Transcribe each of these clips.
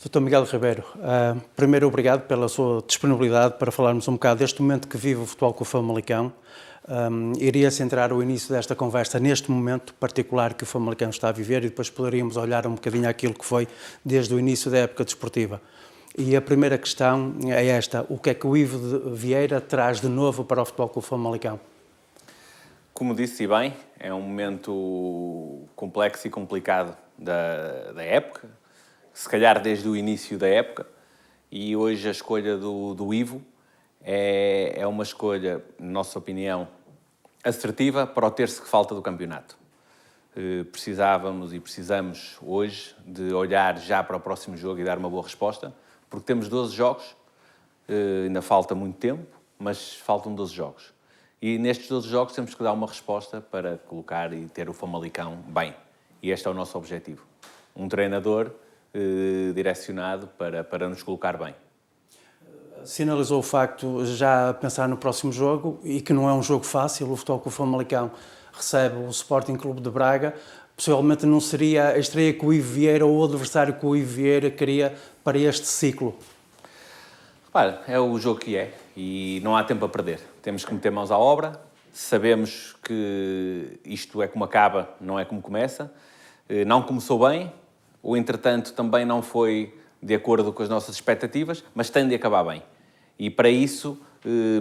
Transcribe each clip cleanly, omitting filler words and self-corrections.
Dr. Miguel Ribeiro, primeiro obrigado pela sua disponibilidade para falarmos um bocado deste momento que vive o Futebol Clube Famalicão. Iria centrar o início desta conversa neste momento particular que o Famalicão está a viver e depois poderíamos olhar um bocadinho aquilo que foi desde o início da época desportiva. E a primeira questão é esta: o que é que o Ivo Vieira traz de novo para o Futebol Clube Famalicão? Como disse bem, é um momento complexo e complicado da época, se calhar desde o início da época, e hoje a escolha do Ivo é uma escolha, na nossa opinião, assertiva para o terço que falta do campeonato. Precisávamos e precisamos hoje de olhar já para o próximo jogo e dar uma boa resposta, porque temos 12 jogos, ainda falta muito tempo, mas faltam 12 jogos. E nestes 12 jogos temos que dar uma resposta para colocar e ter o Famalicão bem. E este é o nosso objetivo. Um treinador direcionado para nos colocar bem. Sinalizou o facto, já a pensar no próximo jogo, e que não é um jogo fácil. O Futebol Clube Famalicão recebe o Sporting Clube de Braga. Possivelmente não seria a estreia que o Ivo Vieira ou o adversário que o Ivo Vieira queria para este ciclo. Repara, é o jogo que é e não há tempo a perder. Temos que meter mãos à obra. Sabemos que isto é como acaba, não é como começa. Não começou bem. O entretanto também não foi de acordo com as nossas expectativas, mas tem de acabar bem. E para isso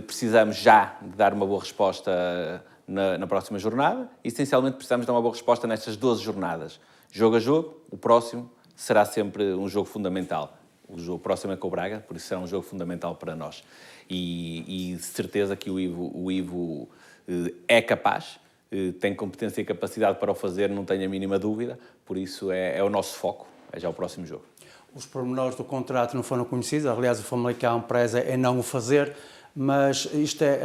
precisamos já de dar uma boa resposta na próxima jornada. Essencialmente precisamos dar uma boa resposta nestas 12 jornadas. Jogo a jogo, o próximo será sempre um jogo fundamental. O jogo próximo é com o Braga, por isso será um jogo fundamental para nós. E de certeza que o Ivo é capaz, tem competência e capacidade para o fazer, não tenho a mínima dúvida, por isso é o nosso foco, é já o próximo jogo. Os pormenores do contrato não foram conhecidos, aliás o Famalicão preza é não o fazer, mas isto é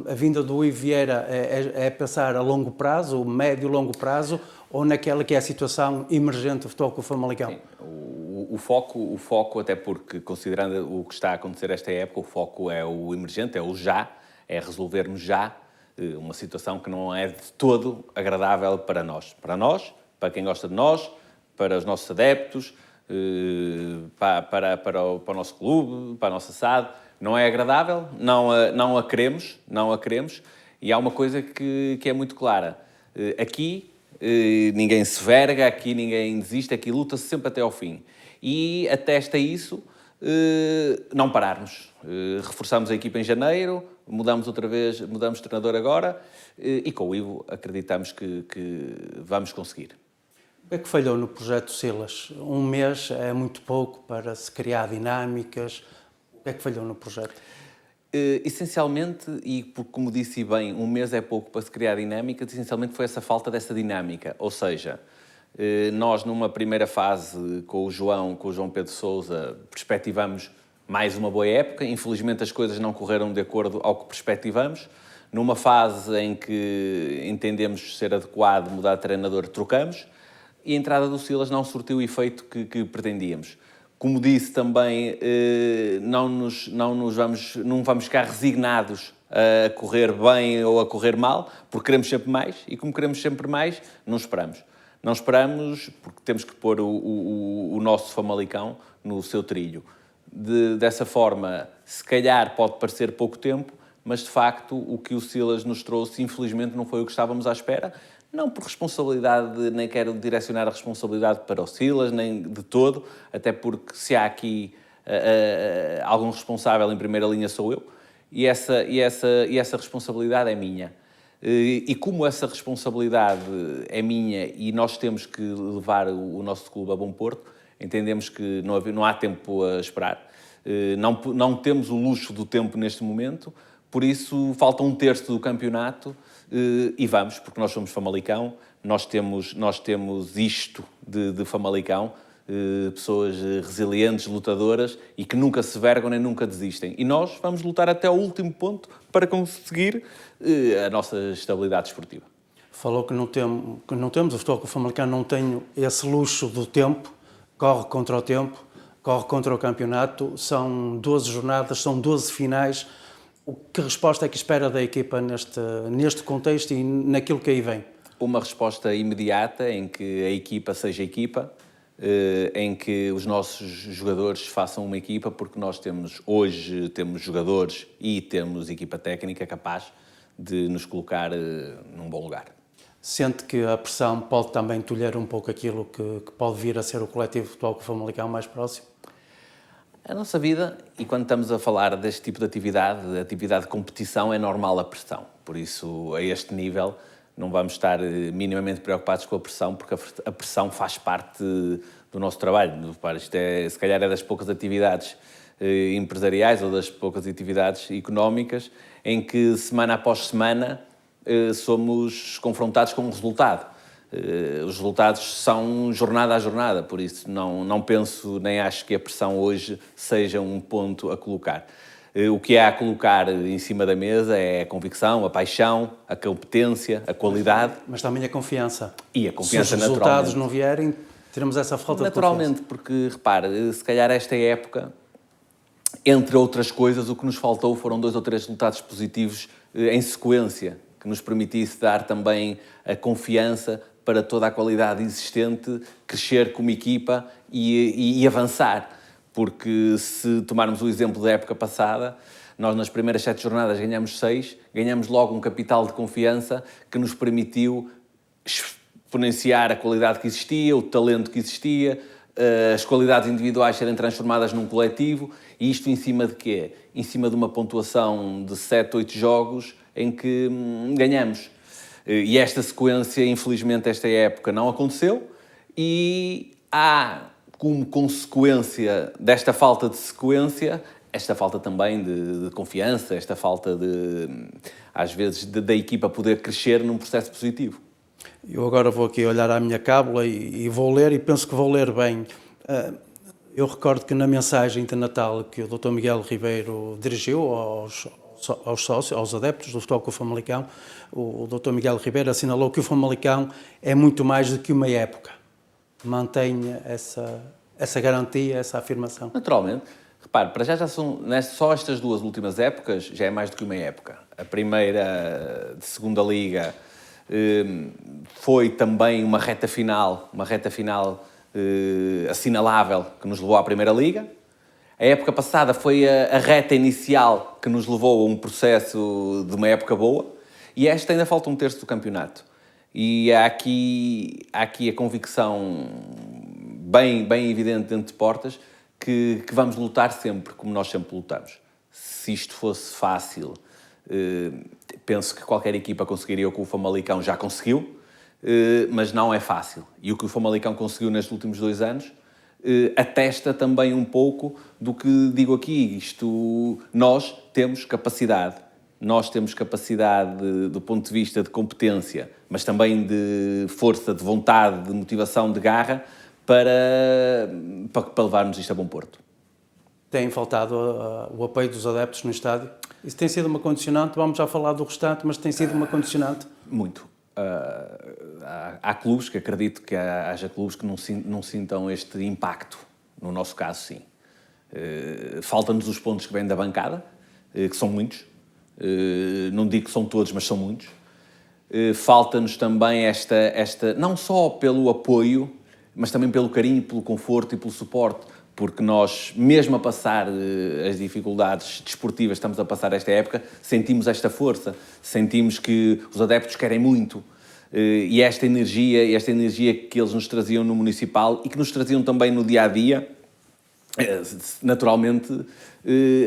a vinda do Ivo Vieira é pensar a longo prazo, médio e longo prazo, ou naquela que é a situação emergente do Futebol Clube Famalicão? Sim. O foco, até porque, considerando o que está a acontecer esta época, o foco é o emergente, é o já, é resolvermos já uma situação que não é de todo agradável para nós. Para quem gosta de nós, para os nossos adeptos, para o nosso clube, para a nossa SAD. Não é agradável, não a queremos, e há uma coisa que é muito clara. Aqui ninguém se verga, aqui ninguém desiste, aqui luta-se sempre até ao fim. E atesta isso não pararmos. Reforçamos a equipa em janeiro, mudamos de treinador agora e com o Ivo acreditamos que vamos conseguir. O que é que falhou no projeto Silas? Um mês é muito pouco para se criar dinâmicas. O que é que falhou no projeto? Essencialmente, e porque, como disse bem, um mês é pouco para se criar dinâmica, essencialmente foi essa falta dessa dinâmica. Ou seja, nós numa primeira fase com o João Pedro Sousa, perspectivamos mais uma boa época. Infelizmente as coisas não correram de acordo ao que perspectivamos. Numa fase em que entendemos ser adequado mudar de treinador, trocamos. E a entrada do Silas não surtiu o efeito que pretendíamos. Como disse também, não vamos ficar resignados a correr bem ou a correr mal, porque queremos sempre mais, e como queremos sempre mais, não esperamos. Não esperamos porque temos que pôr o nosso Famalicão no seu trilho. Dessa forma, se calhar pode parecer pouco tempo, mas de facto o que o Silas nos trouxe, infelizmente, não foi o que estávamos à espera. Não por responsabilidade, nem quero direcionar a responsabilidade para o Silas, nem de todo, até porque se há aqui algum responsável em primeira linha sou eu, e essa responsabilidade é minha. E como essa responsabilidade é minha e nós temos que levar o nosso clube a bom porto, entendemos que não há tempo a esperar. Não temos o luxo do tempo neste momento, por isso falta um terço do campeonato e vamos, porque nós somos Famalicão, nós temos isto de Famalicão, pessoas resilientes, lutadoras e que nunca se vergam nem nunca desistem. E nós vamos lutar até ao último ponto para conseguir a nossa estabilidade esportiva. Falou que não temos, o Futebol Clube Famalicão não tem esse luxo do tempo, corre contra o tempo, corre contra o campeonato, são 12 jornadas, são 12 finais. Que resposta é que espera da equipa neste contexto e naquilo que aí vem? Uma resposta imediata em que a equipa seja equipa, em que os nossos jogadores façam uma equipa, porque nós hoje temos jogadores e temos equipa técnica capaz de nos colocar num bom lugar. Sente que a pressão pode também tolher um pouco aquilo que pode vir a ser o coletivo de futebol com o Famalicão mais próximo? A nossa vida, e quando estamos a falar deste tipo de atividade de competição, é normal a pressão. Por isso, a este nível, não vamos estar minimamente preocupados com a pressão, porque a pressão faz parte do nosto trabalho. Isto se calhar é das poucas atividades empresariais ou das poucas atividades económicas em que, semana após semana, somos confrontados com um resultado. Os resultados são jornada a jornada, por isso não penso nem acho que a pressão hoje seja um ponto a colocar. O que há a colocar em cima da mesa é a convicção, a paixão, a competência, a qualidade. Mas também a confiança. E a confiança, se os resultados não vierem, teremos essa falta de confiança. Naturalmente, porque, repare, se calhar esta época, entre outras coisas, o que nos faltou foram 2 ou 3 resultados positivos em sequência, que nos permitisse dar também a confiança para toda a qualidade existente, crescer como equipa e avançar. Porque se tomarmos o exemplo da época passada, nós nas primeiras 7 jornadas ganhamos 6, ganhamos logo um capital de confiança que nos permitiu exponenciar a qualidade que existia, o talento que existia, as qualidades individuais serem transformadas num coletivo, e isto em cima de quê? Em cima de uma pontuação de 7, 8 jogos em que ganhamos. E esta sequência, infelizmente, esta época não aconteceu, e há, como consequência desta falta de sequência, esta falta também de confiança, esta falta às vezes, da equipa poder crescer num processo positivo. Eu agora vou aqui olhar à minha cábula e vou ler, e penso que vou ler bem. Eu recordo que na mensagem de Natal que o Dr. Miguel Ribeiro dirigiu aos sócios, aos adeptos do Futebol Clube Famalicão, o Dr. Miguel Ribeiro assinalou que o Famalicão é muito mais do que uma época. Mantenha essa garantia, essa afirmação. Naturalmente. Repare, para já são só estas 2 últimas épocas, já é mais do que uma época. A primeira de segunda Liga foi também uma reta final assinalável que nos levou à Primeira Liga. A época passada foi a reta inicial que nos levou a um processo de uma época boa, e esta ainda falta 1/3 do campeonato. E há aqui a convicção bem evidente dentro de portas que vamos lutar sempre, como nós sempre lutamos. Se isto fosse fácil, penso que qualquer equipa conseguiria o que o Famalicão já conseguiu, mas não é fácil. E o que o Famalicão conseguiu nestes últimos 2 anos atesta também um pouco do que digo aqui. Nós temos capacidade. Nós temos capacidade do ponto de vista de competência, mas também de força, de vontade, de motivação, de garra, para levarmos isto a bom porto. Tem faltado o apoio dos adeptos no estádio? Isso tem sido uma condicionante? Vamos já falar do restante, mas tem sido uma condicionante? Muito. Há clubes que acredito que haja clubes que não sintam este impacto. No nosso caso, sim. Faltam-nos os pontos que vêm da bancada, que são muitos. Não digo que são todos, mas são muitos. Falta-nos também esta não só pelo apoio, mas também pelo carinho, pelo conforto e pelo suporte, porque nós, mesmo a passar as dificuldades desportivas, estamos a passar esta época, sentimos esta força, sentimos que os adeptos querem muito, e esta energia que eles nos traziam no Municipal e que nos traziam também no dia-a-dia, naturalmente,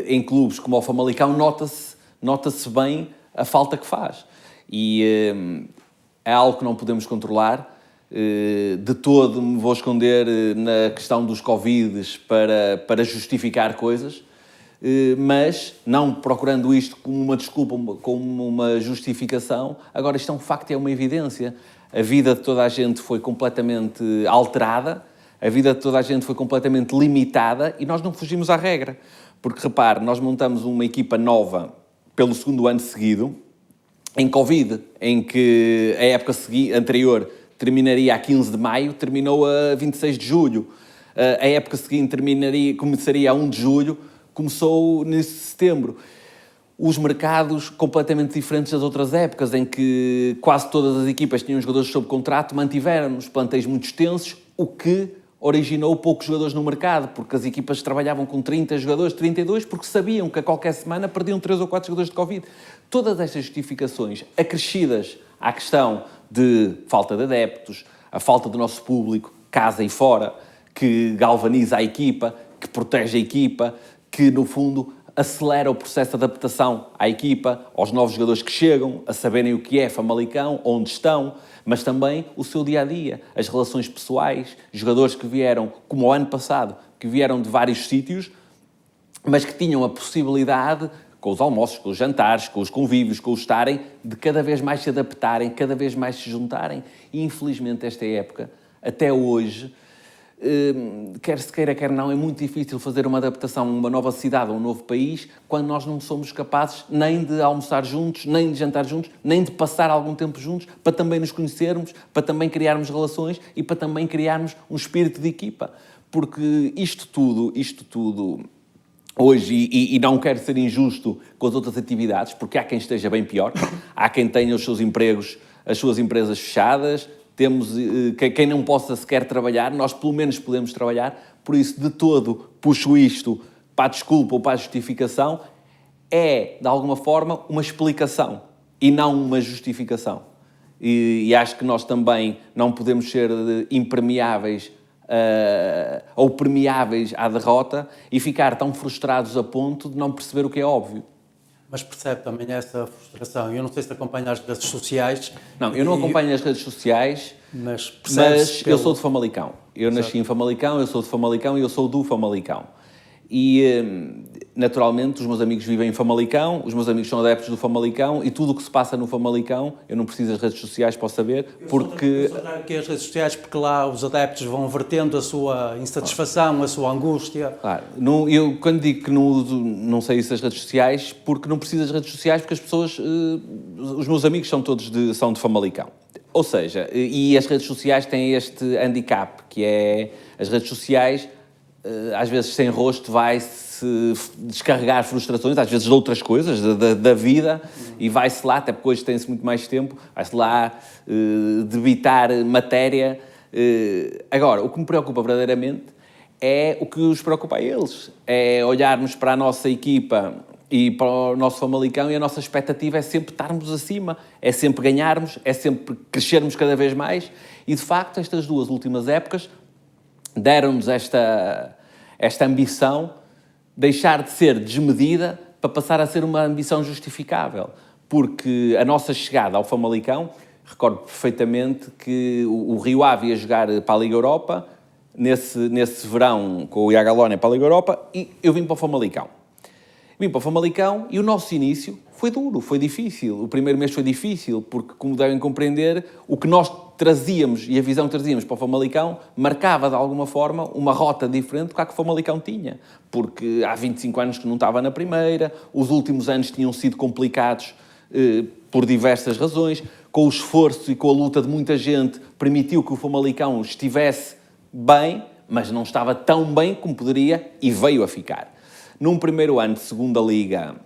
em clubes como o Famalicão, nota-se bem a falta que faz. E é algo que não podemos controlar. De todo me vou esconder na questão dos Covides para justificar coisas, mas não procurando isto como uma desculpa, como uma justificação. Agora, isto é um facto, é uma evidência. A vida de toda a gente foi completamente alterada, a vida de toda a gente foi completamente limitada, e nós não fugimos à regra. Porque, repare, nós montamos uma equipa nova pelo 2º ano seguido, em Covid, em que a época anterior terminaria a 15 de maio, terminou a 26 de julho. A época seguinte começaria a 1 de julho, começou nesse setembro. Os mercados completamente diferentes das outras épocas, em que quase todas as equipas tinham jogadores sob contrato, mantiveram os plantéis muito extensos, o que originou poucos jogadores no mercado, porque as equipas trabalhavam com 30 jogadores, 32, porque sabiam que a qualquer semana perdiam 3 ou 4 jogadores de Covid. Todas estas justificações acrescidas à questão de falta de adeptos, a falta do nosso público, casa e fora, que galvaniza a equipa, que protege a equipa, que, no fundo, acelera o processo de adaptação à equipa, aos novos jogadores que chegam, a saberem o que é Famalicão, onde estão, mas também o seu dia-a-dia, as relações pessoais, jogadores que vieram, como o ano passado, que vieram de vários sítios, mas que tinham a possibilidade, com os almoços, com os jantares, com os convívios, com o estarem, de cada vez mais se adaptarem, cada vez mais se juntarem. E, infelizmente, esta época, até hoje, quer se queira, quer não, é muito difícil fazer uma adaptação a uma nova cidade, a um novo país, quando nós não somos capazes nem de almoçar juntos, nem de jantar juntos, nem de passar algum tempo juntos, para também nos conhecermos, para também criarmos relações e para também criarmos um espírito de equipa. Porque isto tudo hoje, e não quero ser injusto com as outras atividades, porque há quem esteja bem pior, há quem tenha os seus empregos, as suas empresas fechadas, temos quem não possa sequer trabalhar, nós pelo menos podemos trabalhar, por isso de todo puxo isto para a desculpa ou para a justificação, é de alguma forma uma explicação e não uma justificação. E acho que nós também não podemos ser impermeáveis ou permeáveis à derrota e ficar tão frustrados a ponto de não perceber o que é óbvio. Mas percebe também essa frustração. Eu não sei se acompanha as redes sociais. Não, eu não acompanho as redes sociais, mas eu sou de Famalicão. Eu nasci em Famalicão, eu sou de Famalicão e eu sou do Famalicão. E, naturalmente, os meus amigos vivem em Famalicão, os meus amigos são adeptos do Famalicão e tudo o que se passa no Famalicão, eu não preciso das redes sociais para saber, porque... Eu sou aqui as redes sociais porque lá os adeptos vão vertendo a sua insatisfação, a sua angústia. Claro, eu quando digo que não sei isso das redes sociais, porque não preciso das redes sociais, porque as pessoas, os meus amigos são de Famalicão. Ou seja, e as redes sociais têm este handicap, que é as redes sociais... às vezes sem rosto vai-se descarregar frustrações, às vezes de outras coisas, da vida, e vai-se lá, até porque hoje tem-se muito mais tempo, vai-se lá debitar matéria. Agora, o que me preocupa verdadeiramente é o que os preocupa a eles, é olharmos para a nossa equipa e para o nosso Famalicão e a nossa expectativa é sempre estarmos acima, é sempre ganharmos, é sempre crescermos cada vez mais, e de facto estas 2 últimas épocas deram-nos esta ambição, deixar de ser desmedida para passar a ser uma ambição justificável. Porque a nossa chegada ao Famalicão, recordo perfeitamente que o Rio Ave ia jogar para a Liga Europa, nesse verão com o Iagalónia para a Liga Europa, e eu vim para o Famalicão. Vim para o Famalicão e o nosso início foi duro, foi difícil. O primeiro mês foi difícil, porque, como devem compreender, o que nós trazíamos e a visão que trazíamos para o Famalicão marcava, de alguma forma, uma rota diferente do que a que o Famalicão tinha. Porque há 25 anos que não estava na primeira, os últimos anos tinham sido complicados por diversas razões, com o esforço e com a luta de muita gente, permitiu que o Famalicão estivesse bem, mas não estava tão bem como poderia e veio a ficar. Num primeiro ano de segunda Liga,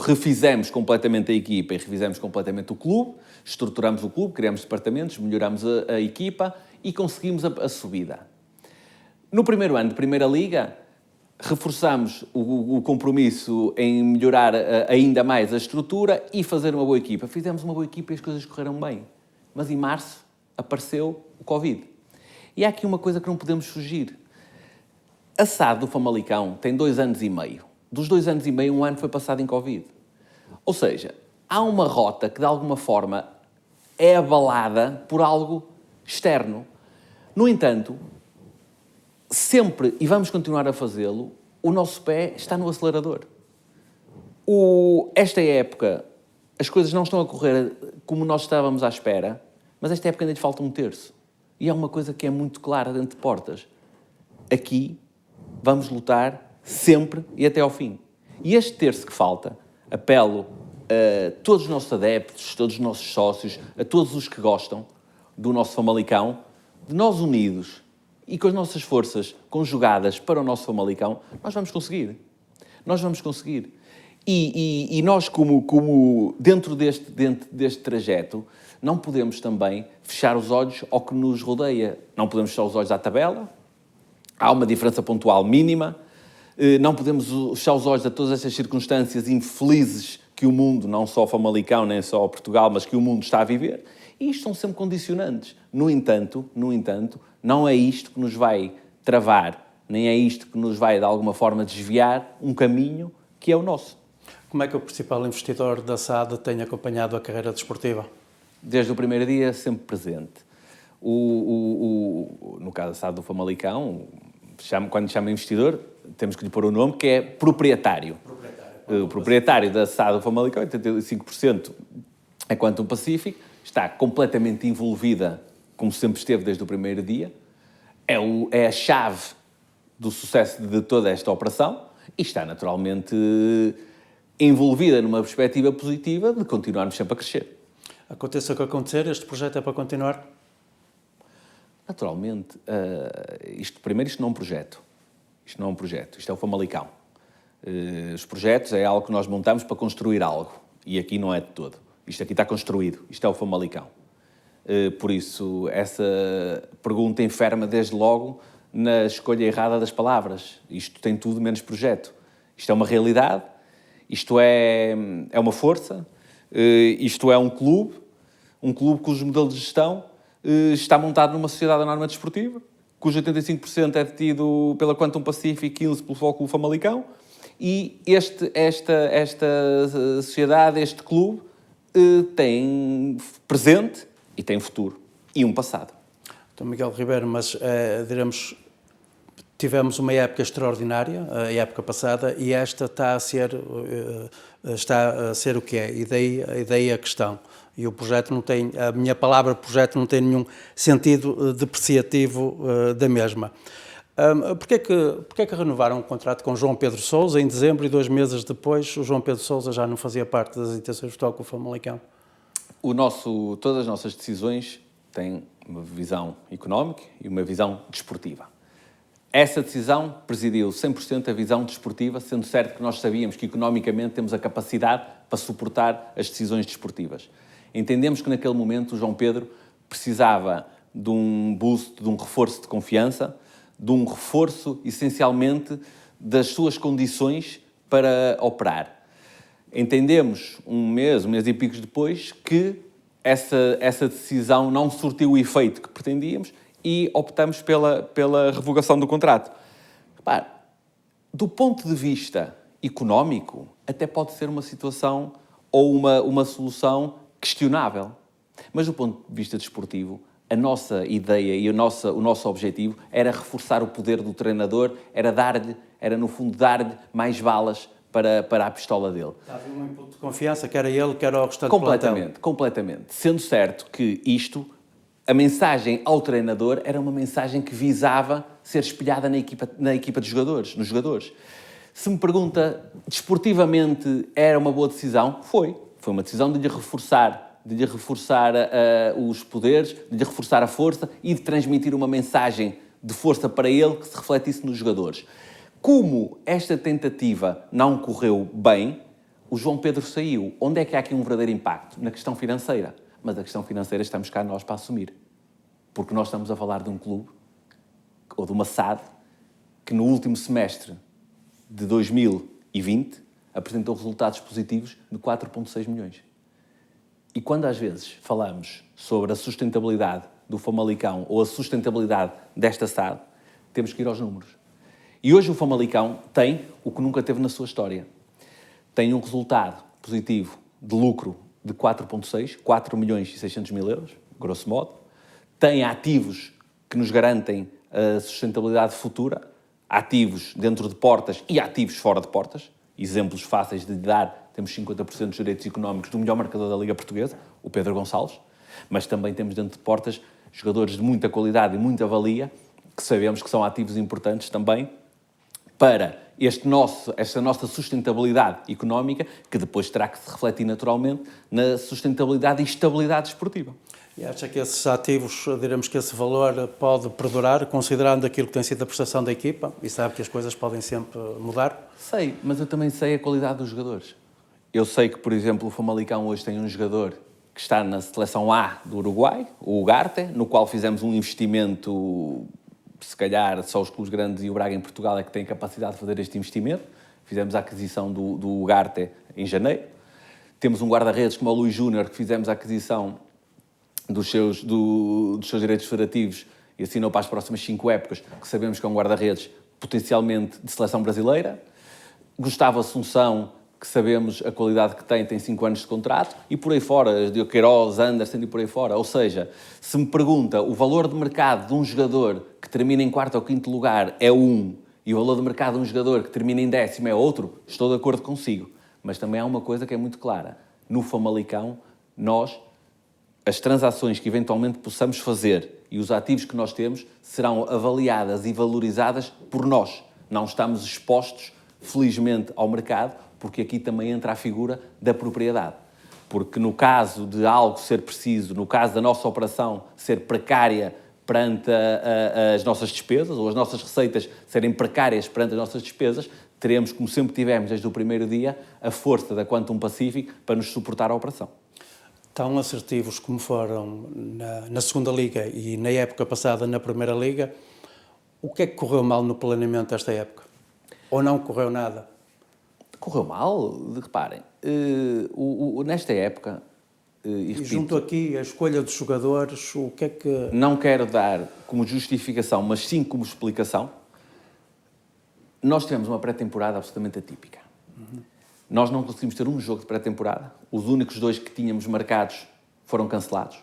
refizemos completamente a equipa e refizemos completamente o clube, estruturamos o clube, criamos departamentos, melhoramos a equipa e conseguimos a subida. No primeiro ano de Primeira Liga, reforçamos o compromisso em melhorar ainda mais a estrutura e fazer uma boa equipa. Fizemos uma boa equipa e as coisas correram bem. Mas em março apareceu o Covid. E há aqui uma coisa que não podemos fugir. A SAD do Famalicão tem 2 anos e meio. Dos 2 anos e meio, 1 ano foi passado em Covid. Ou seja, há uma rota que, de alguma forma, é abalada por algo externo. No entanto, sempre, e vamos continuar a fazê-lo, o nosso pé está no acelerador. Esta época, as coisas não estão a correr como nós estávamos à espera, mas esta época ainda lhe falta 1/3. E é uma coisa que é muito clara dentro de portas. Aqui vamos lutar sempre e até ao fim. E este terço que falta, apelo a todos os nossos adeptos, todos os nossos sócios, a todos os que gostam do nosso Famalicão, de nós unidos e com as nossas forças conjugadas para o nosso Famalicão, nós vamos conseguir. Nós vamos conseguir. E nós, como dentro deste trajeto, não podemos também fechar os olhos ao que nos rodeia. Não podemos fechar os olhos à tabela. Há uma diferença pontual mínima. Não podemos fechar os olhos a todas estas circunstâncias infelizes que o mundo, não só Famalicão, nem só Portugal, mas que o mundo está a viver. E isto são sempre condicionantes. No entanto, não é isto que nos vai travar, nem é isto que nos vai, de alguma forma, desviar um caminho que é o nosso. Como é que o principal investidor da SAD tem acompanhado a carreira desportiva? Desde o primeiro dia, sempre presente. No caso da SAD do Famalicão, quando chama investidor, temos que lhe pôr o nome, que é proprietário. O proprietário da SAD do Famalicão, 85%, é Quantum Pacific, está completamente envolvida, como sempre esteve desde o primeiro dia, é a chave do sucesso de toda esta operação e está naturalmente envolvida numa perspectiva positiva de continuarmos sempre a crescer. Aconteça o que acontecer, este projeto é para continuar? Naturalmente, isto não é um projeto. Isto não é um projeto, isto é o Famalicão. Os projetos é algo que nós montamos para construir algo. E aqui não é de todo. Isto aqui está construído. Isto é o Famalicão. Por isso, essa pergunta enferma desde logo na escolha errada das palavras. Isto tem tudo menos projeto. Isto é uma realidade. Isto é uma força. Isto é um clube cujo modelo de gestão está montado numa sociedade anónima desportiva, cujo 85% é detido pela Quantum Pacific e 15% pelo Futebol Clube Famalicão. E esta sociedade, este clube, tem presente e tem futuro. E um passado. Então, Miguel Ribeiro, mas diremos, tivemos uma época extraordinária, a época passada, e esta está a ser o que é. E daí a questão. E o projeto não tem, a minha palavra projeto não tem nenhum sentido depreciativo da mesma. Porquê que renovaram o contrato com João Pedro Sousa em dezembro e 2 meses depois o João Pedro Sousa já não fazia parte das intenções do Futebol Clube Famalicão? Todas as nossas decisões têm uma visão económica e uma visão desportiva. Essa decisão presidiu 100% a visão desportiva, sendo certo que nós sabíamos que economicamente temos a capacidade para suportar as decisões desportivas. Entendemos que naquele momento o João Pedro precisava de um boost, de um reforço de confiança, de um reforço, essencialmente, das suas condições para operar. Entendemos, um mês e pico depois, que essa decisão não surtiu o efeito que pretendíamos e optamos pela revogação do contrato. Repare, do ponto de vista económico, até pode ser uma situação ou uma solução questionável. Mas do ponto de vista desportivo, a nossa ideia e o nosso objetivo era reforçar o poder do treinador, era no fundo dar-lhe mais balas para a pistola dele. Havia um input de confiança, quer ele, quer o restante plantão. Completamente. Sendo certo que a mensagem ao treinador era uma mensagem que visava ser espelhada na equipa de jogadores, nos jogadores. Se me pergunta, desportivamente era uma boa decisão? Foi uma decisão de lhe reforçar os poderes, de lhe reforçar a força e de transmitir uma mensagem de força para ele que se refletisse nos jogadores. Como esta tentativa não correu bem, o João Pedro saiu. Onde é que há aqui um verdadeiro impacto? Na questão financeira. Mas a questão financeira estamos cá nós para assumir. Porque nós estamos a falar de um clube, ou de uma SAD, que no último semestre de 2020 apresentou resultados positivos de 4,6 milhões. E quando às vezes falamos sobre a sustentabilidade do Famalicão ou a sustentabilidade desta SAD, temos que ir aos números. E hoje o Famalicão tem o que nunca teve na sua história. Tem um resultado positivo de lucro de 4,6 milhões e 600 mil euros, grosso modo. Tem ativos que nos garantem a sustentabilidade futura, ativos dentro de portas e ativos fora de portas. Exemplos fáceis de dar, temos 50% dos direitos económicos do melhor marcador da Liga Portuguesa, o Pedro Gonçalves, mas também temos dentro de portas jogadores de muita qualidade e muita valia, que sabemos que são ativos importantes também para esta nossa sustentabilidade económica, que depois terá que se refletir naturalmente na sustentabilidade e estabilidade desportiva. E acha que esses ativos, diremos que esse valor pode perdurar, considerando aquilo que tem sido a prestação da equipa, e sabe que as coisas podem sempre mudar? Sei, mas eu também sei a qualidade dos jogadores. Eu sei que, por exemplo, o Famalicão hoje tem um jogador que está na seleção A do Uruguai, o Ugarte, no qual fizemos um investimento, se calhar só os clubes grandes e o Braga em Portugal é que têm capacidade de fazer este investimento. Fizemos a aquisição do Ugarte em janeiro. Temos um guarda-redes como o Luís Júnior, que fizemos a aquisição dos seus direitos federativos e assinou para as próximas 5 épocas, que sabemos que é um guarda-redes potencialmente de seleção brasileira. Gustavo Assunção, que sabemos a qualidade que tem 5 anos de contrato, e por aí fora, Diogo Queiroz, Anderson e por aí fora. Ou seja, se me pergunta, o valor de mercado de um jogador que termina em 4º ou 5º lugar é um, e o valor de mercado de um jogador que termina em 10º é outro, estou de acordo consigo. Mas também há uma coisa que é muito clara. No Famalicão, as transações que eventualmente possamos fazer e os ativos que nós temos serão avaliadas e valorizadas por nós. Não estamos expostos, felizmente, ao mercado, porque aqui também entra a figura da propriedade. Porque no caso de algo ser preciso, no caso da nossa operação ser precária perante as nossas despesas, ou as nossas receitas serem precárias perante as nossas despesas, teremos, como sempre tivemos desde o primeiro dia, a força da Quantum Pacific para nos suportar a operação. Tão assertivos como foram na segunda Liga e na época passada na Primeira Liga, o que é que correu mal no planeamento desta época? Ou não correu nada? Correu mal? Reparem, nesta época... E junto aqui a escolha dos jogadores, o que é que... Não quero dar como justificação, mas sim como explicação. Nós tivemos uma pré-temporada absolutamente atípica. Nós não conseguimos ter um jogo de pré-temporada. Os únicos 2 que tínhamos marcados foram cancelados.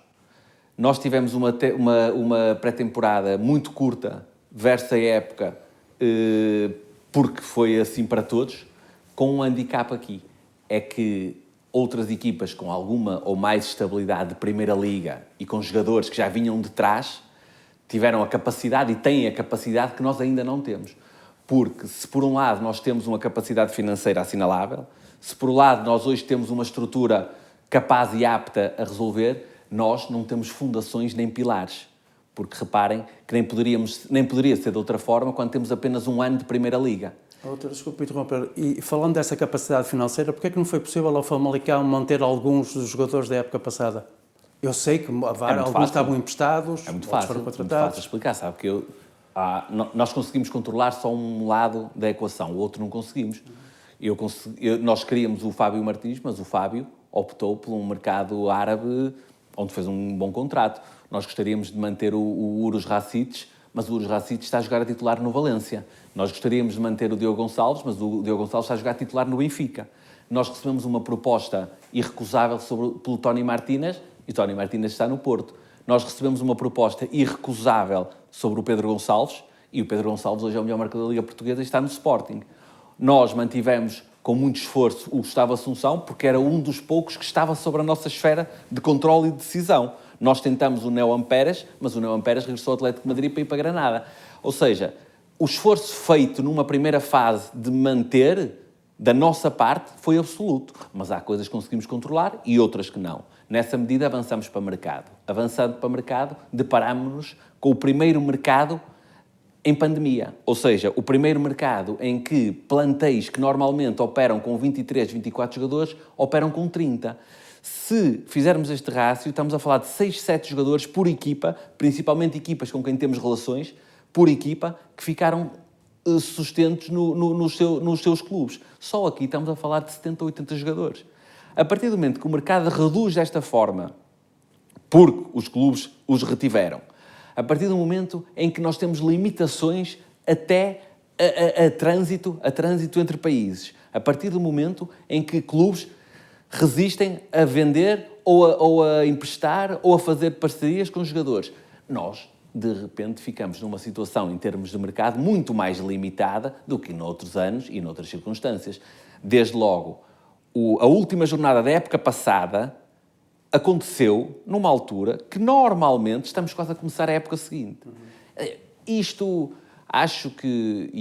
Nós tivemos uma pré-temporada muito curta versus a época, porque foi assim para todos, com um handicap aqui. É que outras equipas com alguma ou mais estabilidade de Primeira Liga e com jogadores que já vinham de trás, tiveram a capacidade e têm a capacidade que nós ainda não temos. Porque se por um lado nós temos uma capacidade financeira assinalável, se por um lado nós hoje temos uma estrutura capaz e apta a resolver, nós não temos fundações nem pilares. Porque reparem que nem poderia ser de outra forma quando temos apenas um ano de Primeira Liga. Desculpe interromper. E falando dessa capacidade financeira, porquê é que não foi possível ao Famalicão manter alguns dos jogadores da época passada? Eu sei que alguns estavam emprestados, outros foram contratados. É muito fácil explicar, sabe? Que nós conseguimos controlar só um lado da equação, o outro não conseguimos. Nós queríamos o Fábio Martins, mas o Fábio optou por um mercado árabe onde fez um bom contrato. Nós gostaríamos de manter o Uros Racites, mas o Uros Racites está a jogar a titular no Valência. Nós gostaríamos de manter o Diogo Gonçalves, mas o Diogo Gonçalves está a jogar a titular no Benfica. Nós recebemos uma proposta irrecusável pelo Tony Martínez, e o Tony Martínez está no Porto. Nós recebemos uma proposta irrecusável sobre o Pedro Gonçalves, e o Pedro Gonçalves hoje é o melhor marcador da Liga Portuguesa e está no Sporting. Nós mantivemos com muito esforço o Gustavo Assunção, porque era um dos poucos que estava sobre a nossa esfera de controle e de decisão. Nós tentamos o Neoan Pérez, mas o Neoan Pérez regressou ao Atlético de Madrid para ir para Granada. Ou seja, o esforço feito numa primeira fase de manter, da nossa parte, foi absoluto. Mas há coisas que conseguimos controlar e outras que não. Nessa medida, avançamos para o mercado. Avançando para o mercado, deparámos-nos com o primeiro mercado em pandemia. Ou seja, o primeiro mercado em que plantéis que normalmente operam com 23, 24 jogadores, operam com 30. Se fizermos este rácio, estamos a falar de 6, 7 jogadores por equipa, principalmente equipas com quem temos relações, por equipa, que ficaram sustentos nos seus clubes. Só aqui estamos a falar de 70, 80 jogadores. A partir do momento que o mercado reduz desta forma, porque os clubes os retiveram, a partir do momento em que nós temos limitações até a trânsito entre países, a partir do momento em que clubes resistem a vender ou a emprestar ou a fazer parcerias com jogadores, nós, de repente, ficamos numa situação, em termos de mercado, muito mais limitada do que noutros anos e noutras circunstâncias. Desde logo, a última jornada da época passada aconteceu numa altura que, normalmente, estamos quase a começar a época seguinte. Isto, Acho que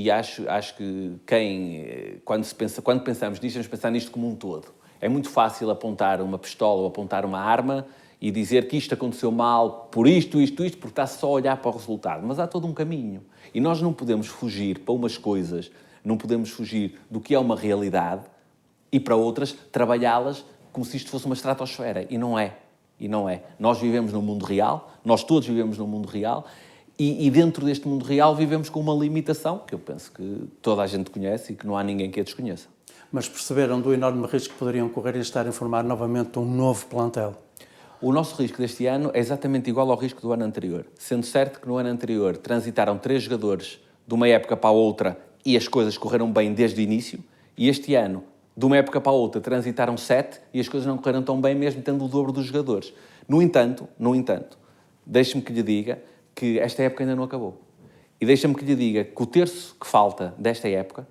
quando pensamos nisto, vamos pensar nisto como um todo. É muito fácil apontar uma pistola ou apontar uma arma e dizer que isto aconteceu mal por isto, porque está-se só a olhar para o resultado. Mas há todo um caminho. E nós não podemos fugir para umas coisas, não podemos fugir do que é uma realidade e para outras trabalhá-las como se isto fosse uma estratosfera. E não é. Nós vivemos num mundo real, nós todos vivemos num mundo real e dentro deste mundo real vivemos com uma limitação que eu penso que toda a gente conhece e que não há ninguém que a desconheça. Mas perceberam do enorme risco que poderiam correr em estar a formar novamente um novo plantel? O nosso risco deste ano é exatamente igual ao risco do ano anterior. Sendo certo que no ano anterior transitaram 3 jogadores de uma época para a outra e as coisas correram bem desde o início, e este ano, de uma época para a outra, transitaram 7 e as coisas não correram tão bem mesmo tendo o dobro dos jogadores. No entanto, deixe-me que lhe diga que esta época ainda não acabou. E deixe-me que lhe diga que o terço que falta desta época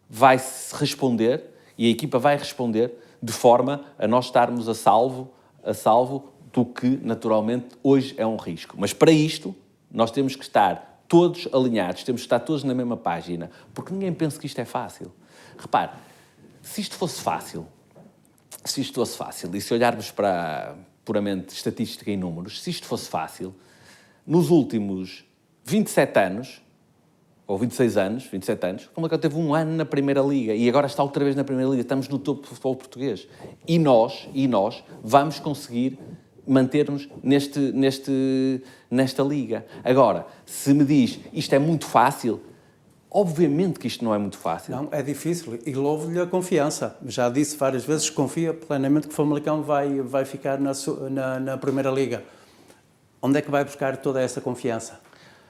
vai-se responder, e a equipa vai responder, de forma a nós estarmos a salvo do que, naturalmente, hoje é um risco. Mas para isto, nós temos que estar todos alinhados, temos que estar todos na mesma página, porque ninguém pensa que isto é fácil. Repare, se isto fosse fácil, e se olharmos para puramente estatística e números, se isto fosse fácil, nos últimos 27 anos, ou 26 anos, 27 anos, o Famalicão teve um ano na Primeira Liga e agora está outra vez na Primeira Liga, estamos no topo do futebol português. E nós vamos conseguir manter-nos nesta liga. Agora, se me diz, isto é muito fácil, obviamente que isto não é muito fácil. Não, é difícil e louvo-lhe a confiança. Já disse várias vezes, confia plenamente que o Famalicão vai ficar na Primeira Liga. Onde é que vai buscar toda essa confiança?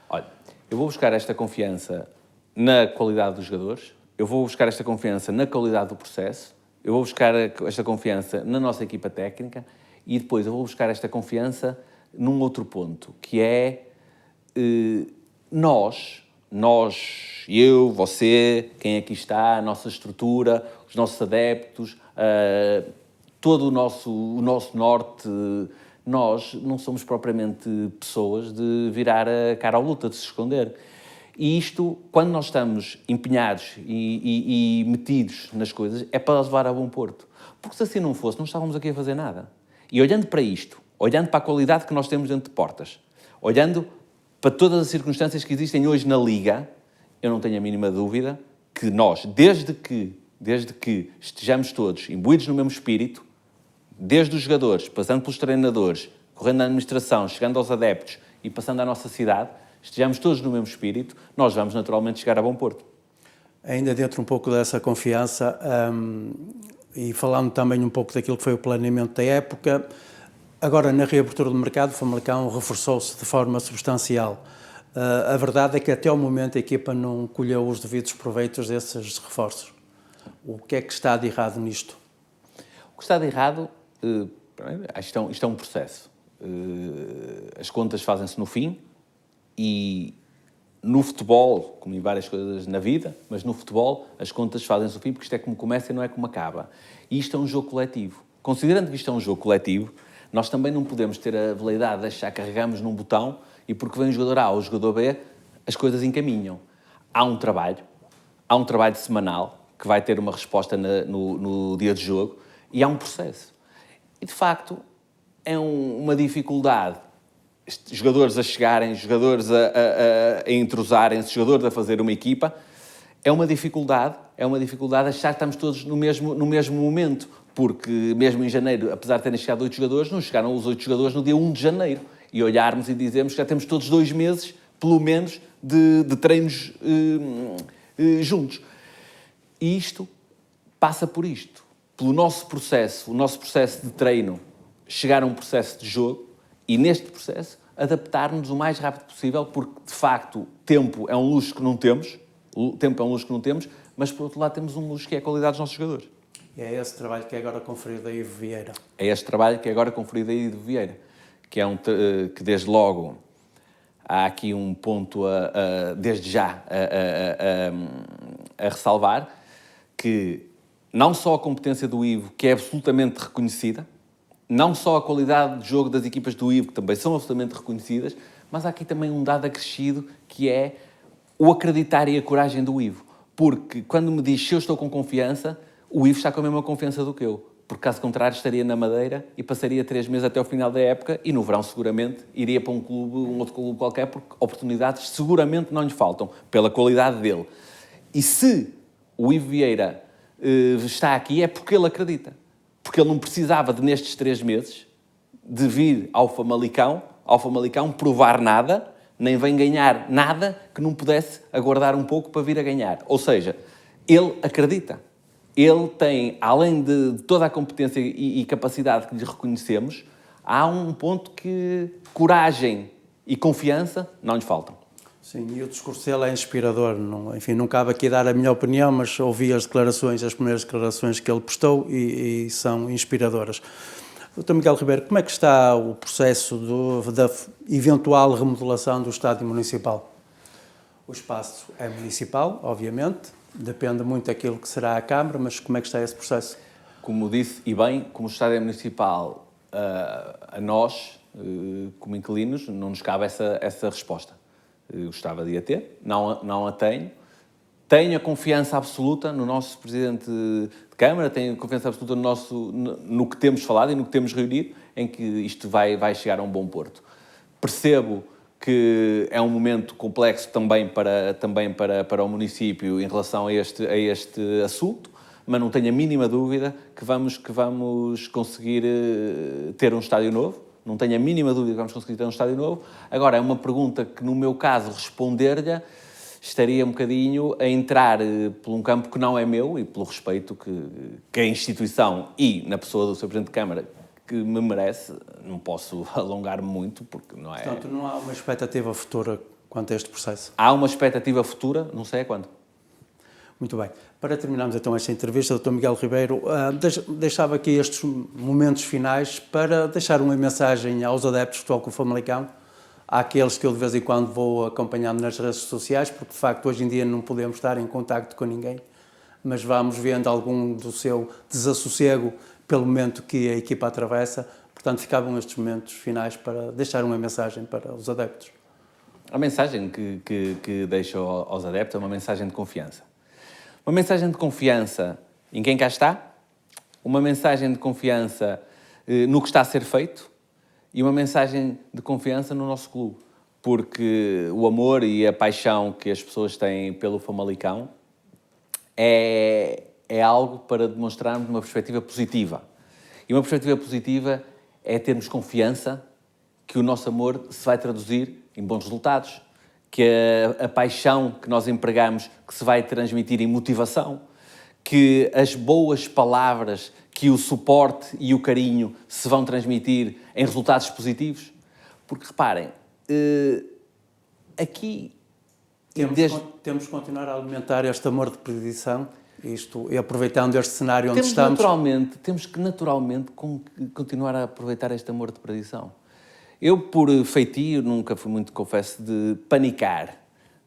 Olha, eu vou buscar esta confiança na qualidade dos jogadores, eu vou buscar esta confiança na qualidade do processo, eu vou buscar esta confiança na nossa equipa técnica e depois eu vou buscar esta confiança num outro ponto, que é nós, eu, você, quem aqui está, a nossa estrutura, os nossos adeptos, todo o nosso norte. Nós não somos propriamente pessoas de virar a cara à luta, de se esconder. E isto, quando nós estamos empenhados e metidos nas coisas, é para levar a bom porto. Porque se assim não fosse, não estávamos aqui a fazer nada. E olhando para isto, olhando para a qualidade que nós temos dentro de portas, olhando para todas as circunstâncias que existem hoje na Liga, eu não tenho a mínima dúvida que nós, desde que estejamos todos imbuídos no mesmo espírito, desde os jogadores, passando pelos treinadores, correndo na administração, chegando aos adeptos e passando à nossa cidade, estejamos todos no mesmo espírito, nós vamos naturalmente chegar a bom porto. Ainda dentro um pouco dessa confiança e falando também um pouco daquilo que foi o planeamento da época, agora na reabertura do mercado o Famalicão reforçou-se de forma substancial. A verdade é que até ao momento a equipa não colheu os devidos proveitos desses reforços. O que é que está de errado nisto? O que está de errado... isto é um processo. As contas fazem-se no fim e no futebol, como em várias coisas na vida, mas no futebol as contas fazem-se no fim porque isto é como começa e não é como acaba. E isto é um jogo coletivo. Considerando que isto é um jogo coletivo, nós também não podemos ter a veleidade de achar que carregamos num botão e porque vem o jogador A ou o jogador B, as coisas encaminham. Há um trabalho semanal que vai ter uma resposta no dia de jogo e há um processo. E, de facto, é uma dificuldade. Jogadores a chegarem, jogadores a entrosarem-se, jogadores a fazer uma equipa. É uma dificuldade achar que estamos todos no mesmo momento. Porque, mesmo em janeiro, apesar de terem chegado 8 jogadores, não chegaram os 8 jogadores no dia 1 de janeiro. E olharmos e dizermos que já temos todos 2 meses, pelo menos, de treinos juntos. E isto passa por isto. Pelo nosso processo, o nosso processo de treino, chegar a um processo de jogo e, neste processo, adaptar-nos o mais rápido possível, porque, de facto, tempo é um luxo que não temos, mas, por outro lado, temos um luxo que é a qualidade dos nossos jogadores. E é esse trabalho que é agora conferido a Ivo Vieira. Que desde logo há aqui um ponto desde já a ressalvar, que não só a competência do Ivo, que é absolutamente reconhecida, não só a qualidade de jogo das equipas do Ivo, que também são absolutamente reconhecidas, mas há aqui também um dado acrescido, que é o acreditar e a coragem do Ivo. Porque quando me diz se eu estou com confiança, o Ivo está com a mesma confiança do que eu. Porque caso contrário estaria na Madeira e passaria 3 meses até ao final da época e no verão seguramente iria para um outro clube qualquer, porque oportunidades seguramente não lhe faltam, pela qualidade dele. E se o Ivo Vieira está aqui é porque ele acredita. Porque ele não precisava de, nestes 3 meses, de vir ao Famalicão provar nada, nem vem ganhar nada que não pudesse aguardar um pouco para vir a ganhar. Ou seja, ele acredita. Ele tem, além de toda a competência e capacidade que lhe reconhecemos, há um ponto que coragem e confiança não lhe faltam. Sim, e o discurso dele é inspirador. Enfim, não cabe aqui dar a minha opinião, mas ouvi as primeiras declarações que ele prestou e são inspiradoras. Dr. Miguel Ribeiro, como é que está o processo da eventual remodelação do estádio municipal? O espaço é municipal, obviamente, depende muito daquilo que será a Câmara, mas como é que está esse processo? Como disse, e bem, como o estádio é municipal, a nós, como inquilinos, não nos cabe essa resposta. Gostava de a ter, não a tenho. Tenho a confiança absoluta no nosso Presidente de Câmara, tenho a confiança absoluta no que temos falado e no que temos reunido, em que isto vai chegar a um bom porto. Percebo que é um momento complexo também para o município em relação a este assunto, mas não tenho a mínima dúvida que vamos conseguir ter um estádio novo. Não tenho a mínima dúvida que vamos conseguir ter um estádio novo. Agora, é uma pergunta que, no meu caso, responder-lhe estaria um bocadinho a entrar por um campo que não é meu e pelo respeito que a instituição e na pessoa do Sr. Presidente de Câmara que me merece, não posso alongar-me muito porque não é... Portanto, não há uma expectativa futura quanto a este processo? Há uma expectativa futura, não sei a quando. Muito bem. Para terminarmos então esta entrevista, Dr. Miguel Ribeiro, deixava aqui estes momentos finais para deixar uma mensagem aos adeptos do Futebol Clube Famalicão, àqueles que eu de vez em quando vou acompanhando nas redes sociais, porque de facto hoje em dia não podemos estar em contacto com ninguém, mas vamos vendo algum do seu desassossego pelo momento que a equipa atravessa. Portanto, ficavam estes momentos finais para deixar uma mensagem para os adeptos. A mensagem que deixo aos adeptos é uma mensagem de confiança. Uma mensagem de confiança em quem cá está, uma mensagem de confiança no que está a ser feito e uma mensagem de confiança no nosso clube. Porque o amor e a paixão que as pessoas têm pelo Famalicão é algo para demonstrarmos uma perspectiva positiva. E uma perspectiva positiva é termos confiança que o nosso amor se vai traduzir em bons resultados, que a paixão que nós empregamos que se vai transmitir em motivação, que as boas palavras, que o suporte e o carinho se vão transmitir em resultados positivos. Porque, reparem, aqui... Temos que continuar a alimentar este amor de perdição, e aproveitando este cenário onde estamos... Temos que naturalmente continuar a aproveitar este amor de perdição. Eu, por feitio, nunca fui muito, confesso, de panicar,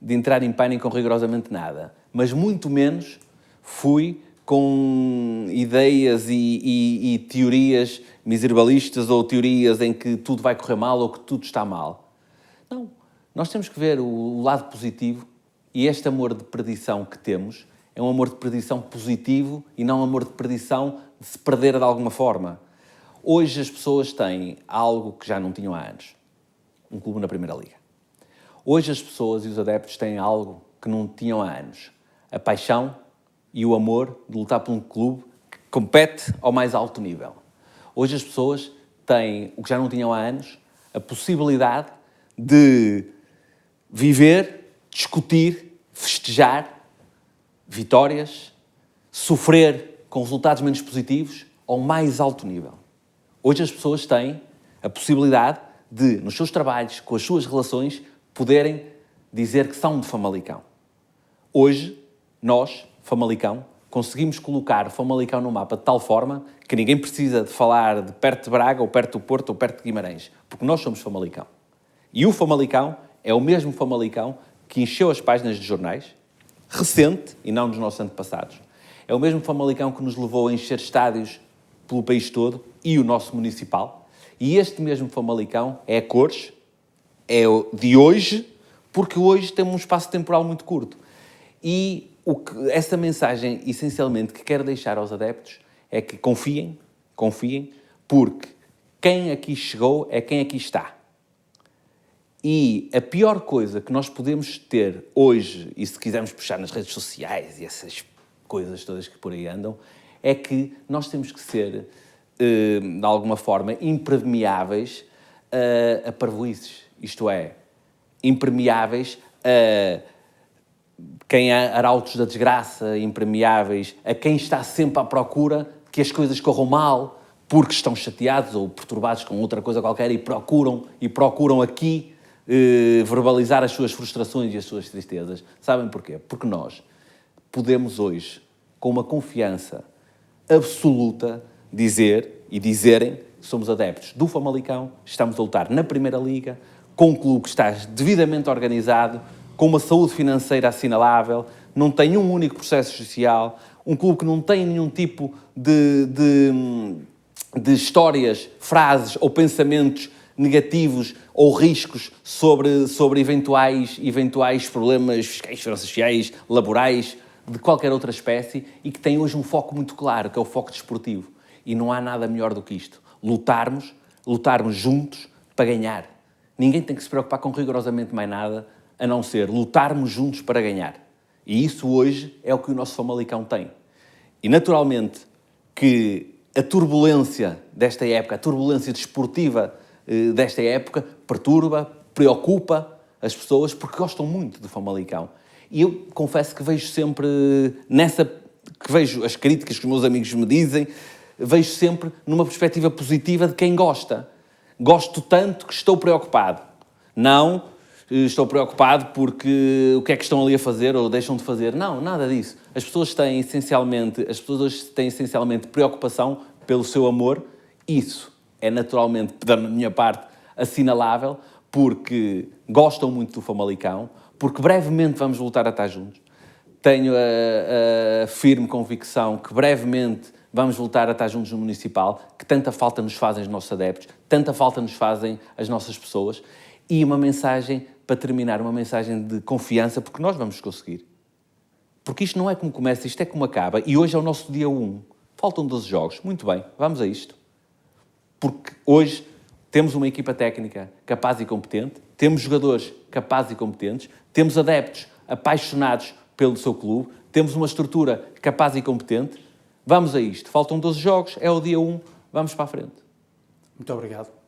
de entrar em pânico com rigorosamente nada, mas muito menos fui com ideias e teorias miserabilistas ou teorias em que tudo vai correr mal ou que tudo está mal. Não. Nós temos que ver o lado positivo e este amor de perdição que temos é um amor de perdição positivo e não um amor de perdição de se perder de alguma forma. Hoje as pessoas têm algo que já não tinham há anos. Um clube na Primeira Liga. Hoje as pessoas e os adeptos têm algo que não tinham há anos. A paixão e o amor de lutar por um clube que compete ao mais alto nível. Hoje as pessoas têm o que já não tinham há anos, a possibilidade de viver, discutir, festejar vitórias, sofrer com resultados menos positivos ao mais alto nível. Hoje as pessoas têm a possibilidade de, nos seus trabalhos, com as suas relações, poderem dizer que são de Famalicão. Hoje, nós, Famalicão, conseguimos colocar Famalicão no mapa de tal forma que ninguém precisa de falar de perto de Braga, ou perto do Porto, ou perto de Guimarães, porque nós somos Famalicão. E o Famalicão é o mesmo Famalicão que encheu as páginas de jornais, recente, e não dos nossos antepassados. É o mesmo Famalicão que nos levou a encher estádios pelo país todo, e o nosso municipal. E este mesmo Famalicão é a cores, é o de hoje, porque hoje temos um espaço temporal muito curto. E essa mensagem, essencialmente, que quero deixar aos adeptos é que confiem, porque quem aqui chegou é quem aqui está. E a pior coisa que nós podemos ter hoje, e se quisermos puxar nas redes sociais e essas coisas todas que por aí andam, é que nós temos que ser, de alguma forma, impermeáveis a parvoíces. Isto é, impermeáveis a quem é arautos da desgraça, impermeáveis a quem está sempre à procura que as coisas corram mal porque estão chateados ou perturbados com outra coisa qualquer e procuram aqui verbalizar as suas frustrações e as suas tristezas. Sabem porquê? Porque nós podemos hoje, com uma confiança absoluta, dizerem que somos adeptos do Famalicão, estamos a lutar na Primeira Liga, com um clube que está devidamente organizado, com uma saúde financeira assinalável, não tem um único processo social, um clube que não tem nenhum tipo de histórias, frases ou pensamentos negativos ou riscos sobre eventuais problemas fiscais, sociais, laborais, de qualquer outra espécie, e que tem hoje um foco muito claro, que é o foco desportivo. E não há nada melhor do que isto. Lutarmos juntos para ganhar. Ninguém tem que se preocupar com rigorosamente mais nada, a não ser lutarmos juntos para ganhar. E isso hoje é o que o nosso Famalicão tem. E naturalmente que a turbulência desta época, a turbulência desportiva desta época, perturba, preocupa as pessoas porque gostam muito do Famalicão. E eu confesso que vejo sempre que vejo as críticas que os meus amigos me dizem, vejo sempre numa perspectiva positiva de quem gosta. Gosto tanto que estou preocupado. Não estou preocupado porque o que é que estão ali a fazer ou deixam de fazer. Não, nada disso. As pessoas hoje têm essencialmente preocupação pelo seu amor. Isso é naturalmente, da minha parte, assinalável, porque gostam muito do Famalicão, porque brevemente vamos voltar a estar juntos. Tenho a firme convicção que brevemente vamos voltar a estar juntos no Municipal, que tanta falta nos fazem os nossos adeptos, tanta falta nos fazem as nossas pessoas. E uma mensagem, para terminar, uma mensagem de confiança, porque nós vamos conseguir. Porque isto não é como começa, isto é como acaba. E hoje é o nosso dia 1. Faltam 12 jogos. Muito bem, vamos a isto. Porque hoje temos uma equipa técnica capaz e competente, temos jogadores capazes e competentes, temos adeptos apaixonados pelo seu clube, temos uma estrutura capaz e competente. Vamos a isto. Faltam 12 jogos, é o dia 1, vamos para a frente. Muito obrigado.